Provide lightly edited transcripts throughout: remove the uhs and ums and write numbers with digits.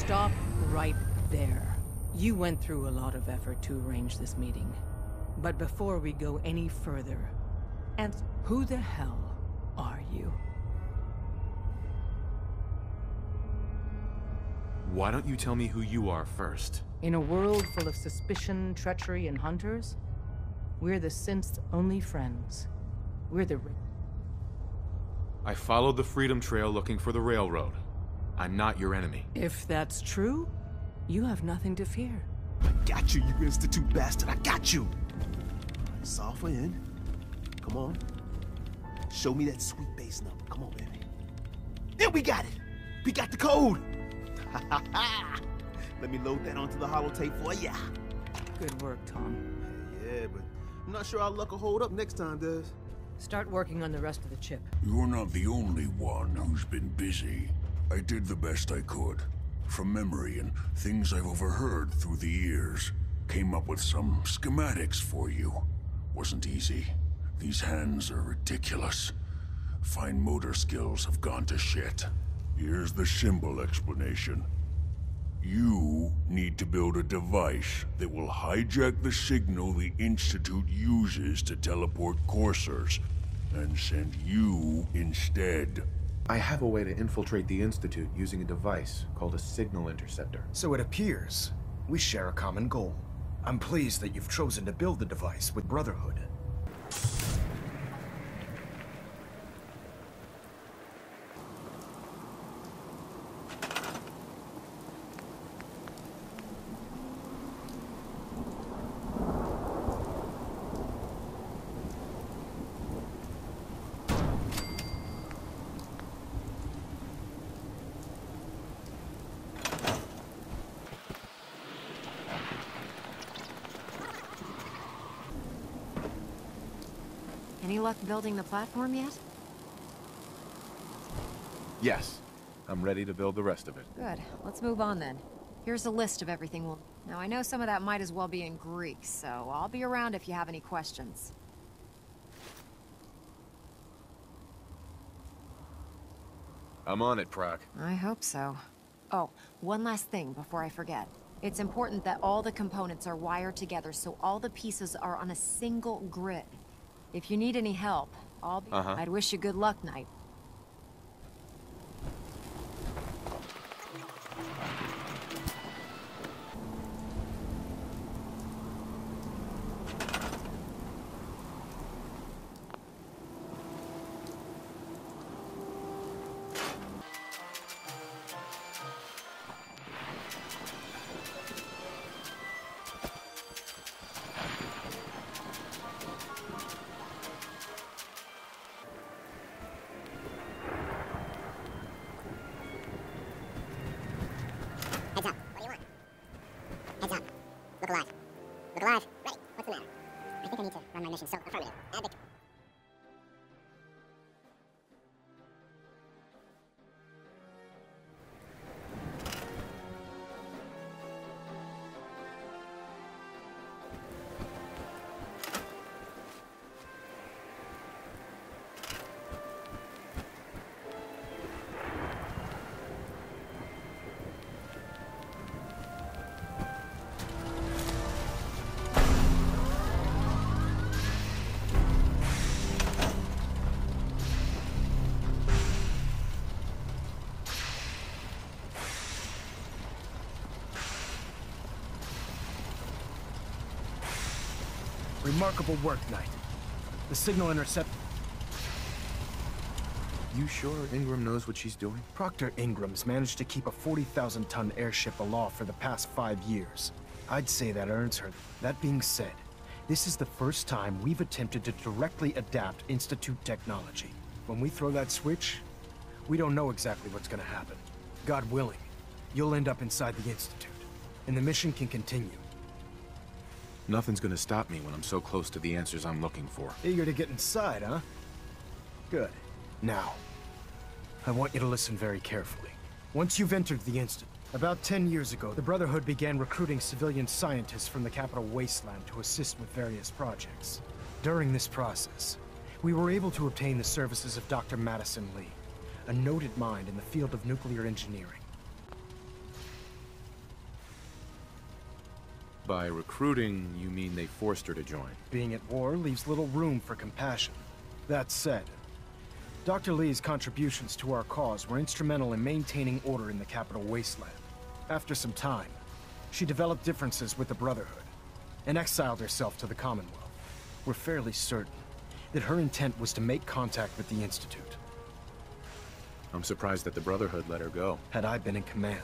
Stop right there. You went through a lot of effort to arrange this meeting. But before we go any further, who the hell are you? Why don't you tell me who you are first? In a world full of suspicion, treachery, and hunters, we're the synth's only friends. We're the... I followed the Freedom Trail looking for the railroad. I'm not your enemy. If that's true, you have nothing to fear. I got you, you Institute bastard. I got you. Software in. Come on. Show me that sweet bass number. Come on, baby. Yeah, we got it. We got the code. Let me load that onto the holotape for ya. Good work, Tom. Yeah, but I'm not sure our luck will hold up next time, does? Start working on the rest of the chip. You're not the only one who's been busy. I did the best I could. From memory and things I've overheard through the years. Came up with some schematics for you. Wasn't easy. These hands are ridiculous. Fine motor skills have gone to shit. Here's the symbol explanation. You need to build a device that will hijack the signal the Institute uses to teleport coursers, and send you instead. I have a way to infiltrate the Institute using a device called a signal interceptor. So it appears we share a common goal. I'm pleased that you've chosen to build the device with Brotherhood. Any luck building the platform yet? Yes. I'm ready to build the rest of it. Good. Let's move on then. Here's a list of everything we'll... Now, I know some of that might as well be in Greek, so I'll be around if you have any questions. I'm on it, Proc. I hope so. Oh, one last thing before I forget. It's important that all the components are wired together so all the pieces are on a single grid. If you need any help, I'll be... I'd wish you good luck, Knight. Heads up. What do you want? Heads up. Look alive. Look alive. Ready. What's the matter? I think I need to run my mission, so affirmative. Add the... Remarkable work, Knight. The signal intercept... You sure Ingram knows what she's doing? Proctor Ingram's managed to keep a 40,000-ton airship aloft for the past 5 years. I'd say that earns her. That being said, this is the first time we've attempted to directly adapt Institute technology. When we throw that switch, we don't know exactly what's gonna happen. God willing, you'll end up inside the Institute, and the mission can continue. Nothing's gonna stop me when I'm so close to the answers I'm looking for. Eager to get inside, huh? Good. Now, I want you to listen very carefully. Once you've entered the Institute, about 10 years ago, the Brotherhood began recruiting civilian scientists from the capital wasteland to assist with various projects. During this process, we were able to obtain the services of Dr. Madison Lee, a noted mind in the field of nuclear engineering. By recruiting, you mean they forced her to join? Being at war leaves little room for compassion. That said, Dr. Lee's contributions to our cause were instrumental in maintaining order in the capital wasteland. After some time, she developed differences with the Brotherhood and exiled herself to the Commonwealth. We're fairly certain that her intent was to make contact with the Institute. I'm surprised that the Brotherhood let her go. Had I been in command,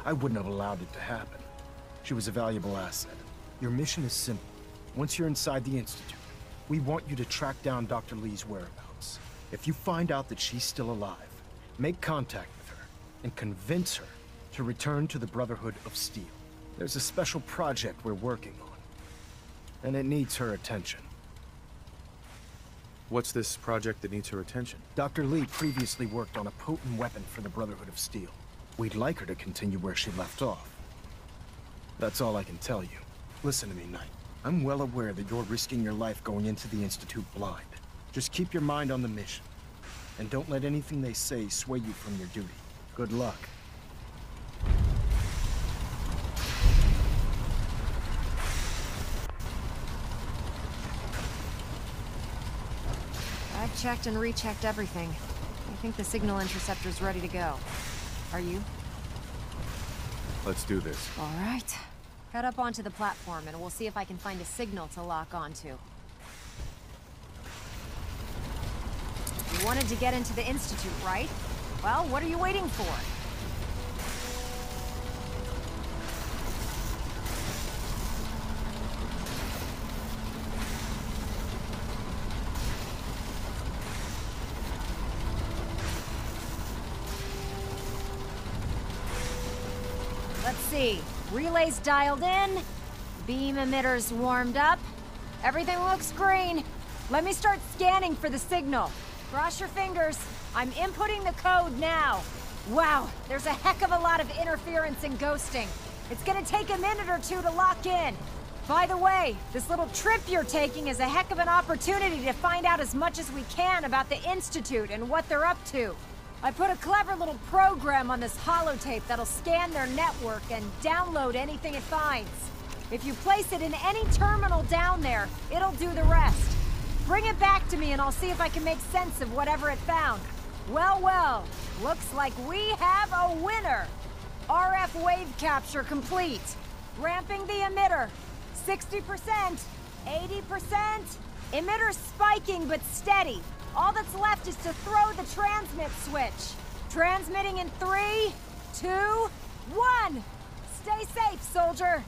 I wouldn't have allowed it to happen. She was a valuable asset. Your mission is simple. Once you're inside the Institute, we want you to track down Dr. Lee's whereabouts. If you find out that she's still alive, make contact with her and convince her to return to the Brotherhood of Steel. There's a special project we're working on, and it needs her attention. What's this project that needs her attention? Dr. Lee previously worked on a potent weapon for the Brotherhood of Steel. We'd like her to continue where she left off. That's all I can tell you. Listen to me, Knight. I'm well aware that you're risking your life going into the Institute blind. Just keep your mind on the mission, and don't let anything they say sway you from your duty. Good luck. I've checked and rechecked everything. I think the signal interceptor's ready to go. Are you? Let's do this. All right. Head up onto the platform and we'll see if I can find a signal to lock onto. You wanted to get into the Institute, right? Well, what are you waiting for? Let's see. Relays dialed in. Beam emitters warmed up. Everything looks green. Let me start scanning for the signal. Cross your fingers. I'm inputting the code now. Wow, there's a heck of a lot of interference and ghosting. It's gonna take a minute or two to lock in. By the way, this little trip you're taking is a heck of an opportunity to find out as much as we can about the Institute and what they're up to. I put a clever little program on this holotape that'll scan their network and download anything it finds. If you place it in any terminal down there, it'll do the rest. Bring it back to me and I'll see if I can make sense of whatever it found. Well, well, looks like we have a winner. RF wave capture complete. Ramping the emitter. 60%, 80%. Emitter spiking but steady. All that's left is to throw the transmit switch. Transmitting in 3, 2, 1. Stay safe, soldier.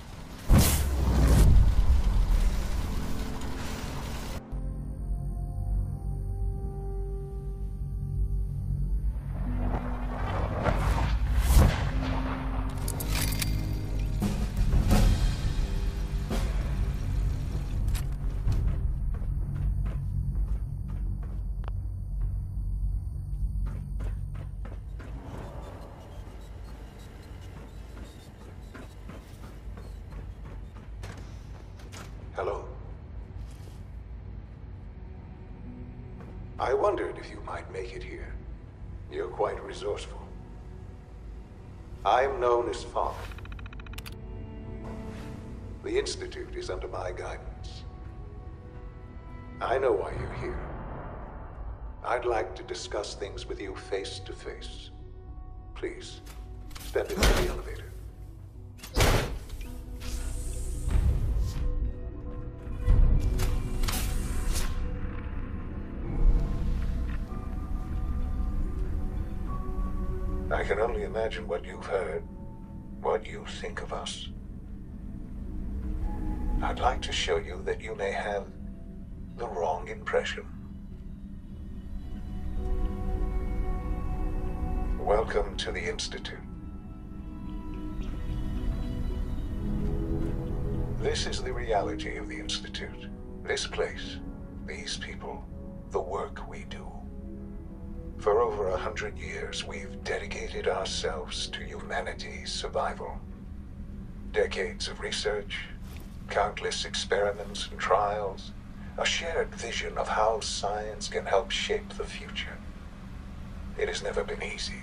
Hello. I wondered if you might make it here. You're quite resourceful. I'm known as Father. The Institute is under my guidance. I know why you're here. I'd like to discuss things with you face to face. Please, step into the elevator. I can only imagine what you've heard, what you think of us. I'd like to show you that you may have the wrong impression. Welcome to the Institute. This is the reality of the Institute. This place, these people, the work we do. For over 100 years, we've dedicated ourselves to humanity's survival. Decades of research, countless experiments and trials, a shared vision of how science can help shape the future. It has never been easy,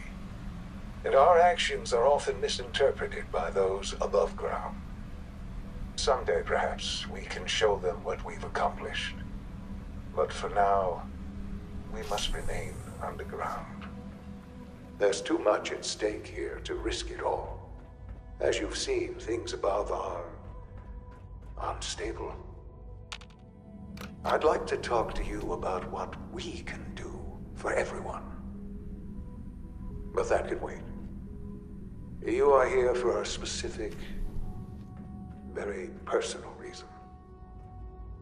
and our actions are often misinterpreted by those above ground. Someday, perhaps, we can show them what we've accomplished. But for now, we must remain underground. There's too much at stake here to risk it all. As you've seen, things above are unstable. I'd like to talk to you about what we can do for everyone. But that can wait. You are here for a specific, very personal reason.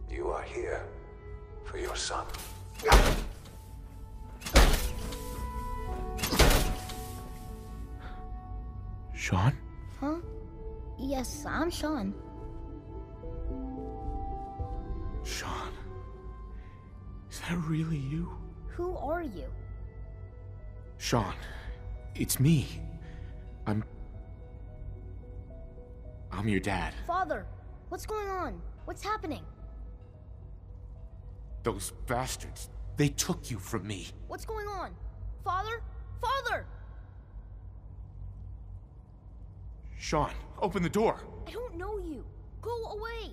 You are here for your son. Shaun? Huh? Yes, I'm Shaun. Shaun? Is that really you? Who are you? Shaun, it's me. I'm your dad. Father, what's going on? What's happening? Those bastards, they took you from me. What's going on? Father? Father! Shaun, open the door. I don't know you. Go away.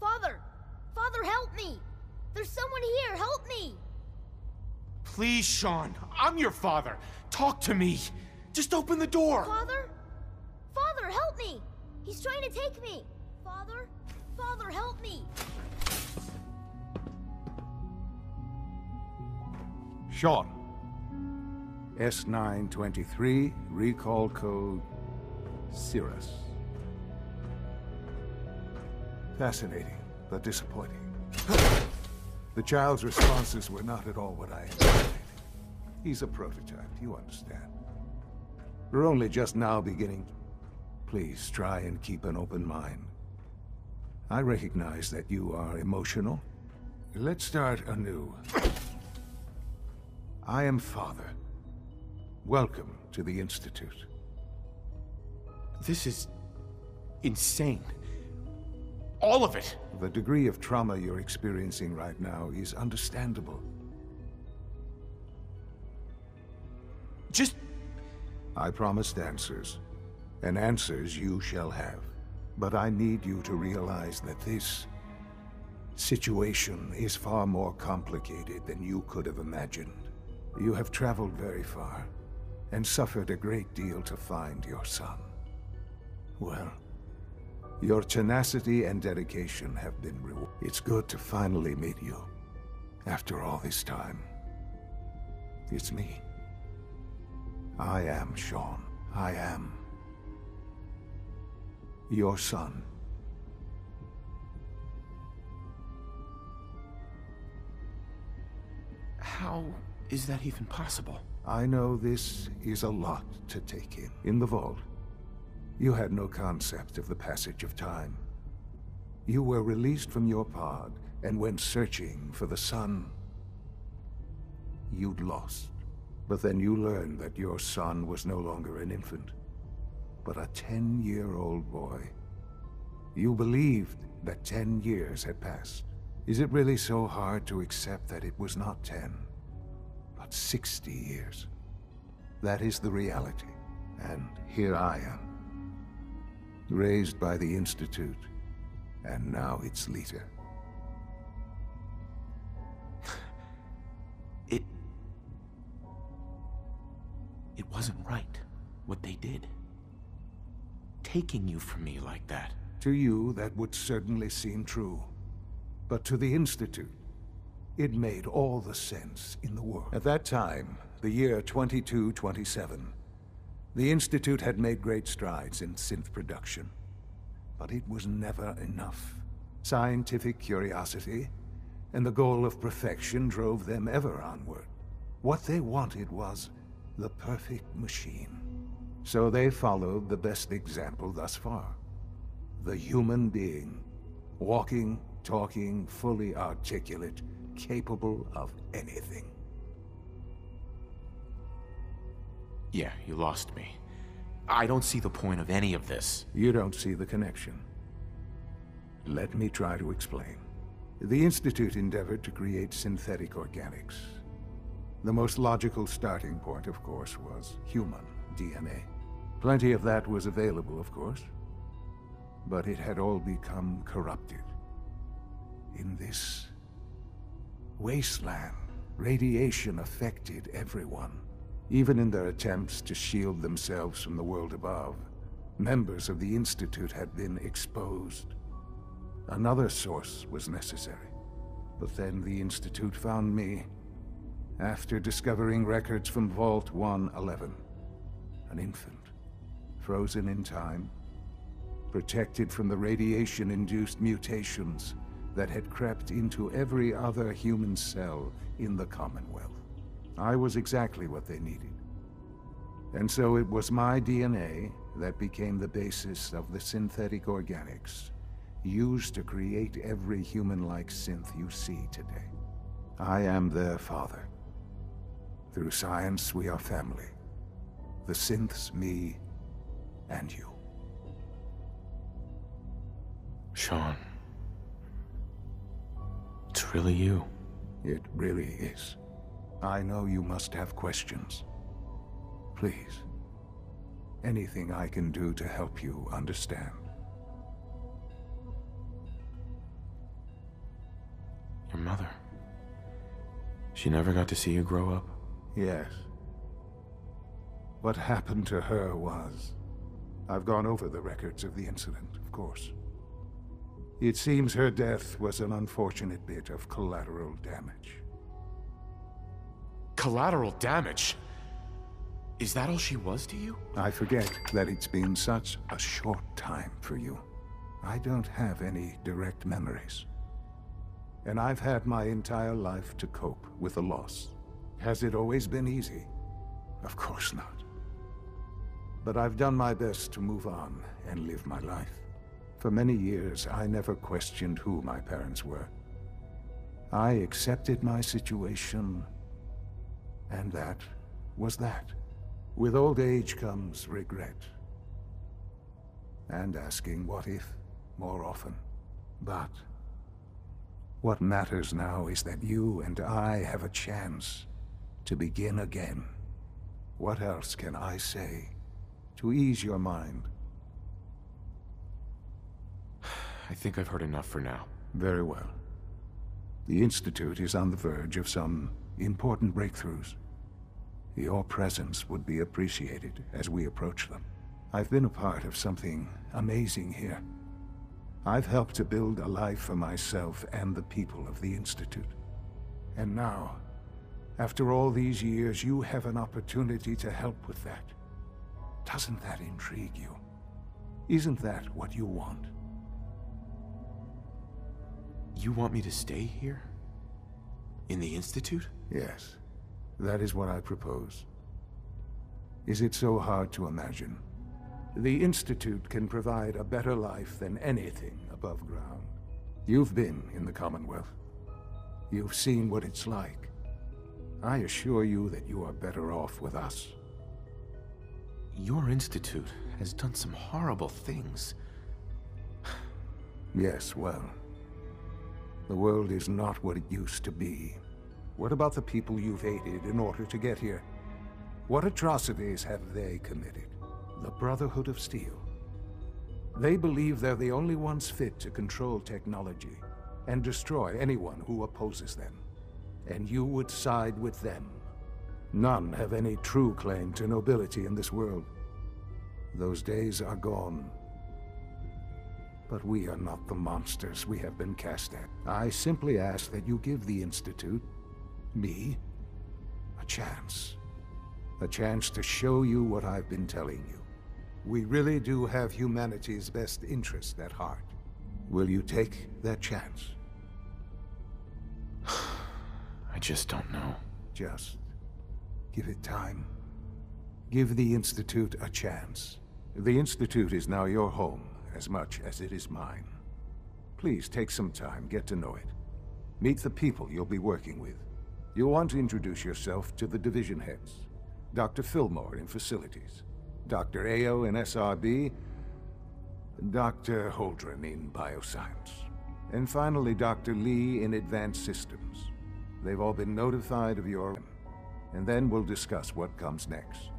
Father! Father, help me! There's someone here, help me! Please, Shaun, I'm your father. Talk to me. Just open the door. Father? Father, help me! He's trying to take me! Father? Father, help me! Shaun. S923, recall code Cirrus. Fascinating, but disappointing. The child's responses were not at all what I anticipated. He's a prototype, you understand. We're only just now beginning. Please try and keep an open mind. I recognize that you are emotional. Let's start anew. I am Father. Welcome to the Institute. This is insane. All of it. The degree of trauma you're experiencing right now is understandable. I promised answers, and answers you shall have. But I need you to realize that this situation is far more complicated than you could have imagined. You have traveled very far, and suffered a great deal to find your son. Well, your tenacity and dedication have been rewarded. It's good to finally meet you, after all this time. It's me. I am Shaun. I am your son. How is that even possible? I know this is a lot to take in. In the vault, you had no concept of the passage of time. You were released from your pod and went searching for the son you'd lost. But then you learned that your son was no longer an infant, but a 10-year-old boy. You believed that 10 years had passed. Is it really so hard to accept that it was not 10, but 60 years? That is the reality, and here I am. Raised by the Institute, and now its leader. It wasn't right, what they did. Taking you from me like that. To you, that would certainly seem true. But to the Institute, it made all the sense in the world. At that time, the year 2227, the Institute had made great strides in synth production. But it was never enough. Scientific curiosity and the goal of perfection drove them ever onward. What they wanted was the perfect machine. So they followed the best example thus far. The human being. Walking, talking, fully articulate, capable of anything. Yeah, you lost me. I don't see the point of any of this. You don't see the connection. Let me try to explain. The Institute endeavored to create synthetic organics. The most logical starting point, of course, was human DNA. Plenty of that was available, of course. but it had all become corrupted. In this wasteland, radiation affected everyone. Even in their attempts to shield themselves from the world above, members of the Institute had been exposed. Another source was necessary. But then the Institute found me, after discovering records from Vault 111. An infant, frozen in time, protected from the radiation-induced mutations that had crept into every other human cell in the Commonwealth. I was exactly what they needed. And so it was my DNA that became the basis of the synthetic organics used to create every human-like synth you see today. I am their father. Through science, we are family. The synths, me, and you. Shaun. It's really you. It really is. I know you must have questions. Please. Anything I can do to help you understand. Your mother. She never got to see you grow up? Yes. What happened to her was... I've gone over the records of the incident, of course. It seems her death was an unfortunate bit of collateral damage. Collateral damage? Is that all she was to you? I forget that it's been such a short time for you. I don't have any direct memories. And I've had my entire life to cope with the loss. Has it always been easy? Of course not. But I've done my best to move on and live my life. For many years, I never questioned who my parents were. I accepted my situation, and that was that. With old age comes regret. And asking what if more often. But what matters now is that you and I have a chance to begin again. What else can I say to ease your mind? I think I've heard enough for now. Very well. The Institute is on the verge of some important breakthroughs. Your presence would be appreciated as we approach them. I've been a part of something amazing here. I've helped to build a life for myself and the people of the Institute. And now, after all these years, you have an opportunity to help with that. Doesn't that intrigue you? Isn't that what you want? You want me to stay here? In the Institute? Yes. That is what I propose. Is it so hard to imagine? The Institute can provide a better life than anything above ground. You've been in the Commonwealth. You've seen what it's like. I assure you that you are better off with us. Your Institute has done some horrible things. Yes, well, the world is not what it used to be. What about the people you've aided in order to get here? What atrocities have they committed? The Brotherhood of Steel. They believe they're the only ones fit to control technology and destroy anyone who opposes them. And you would side with them. None have any true claim to nobility in this world. Those days are gone. But we are not the monsters we have been cast at. I simply ask that you give the Institute, me, a chance. A chance to show you what I've been telling you. We really do have humanity's best interest at heart. Will you take that chance? I just don't know. Just give it time. Give the Institute a chance. The Institute is now your home as much as it is mine. Please take some time, get to know it. Meet the people you'll be working with. You'll want to introduce yourself to the division heads. Dr. Fillmore in Facilities, Dr. Ayo in SRB, Dr. Holdren in Bioscience, and finally Dr. Lee in Advanced Systems. They've all been notified of your... and then we'll discuss what comes next.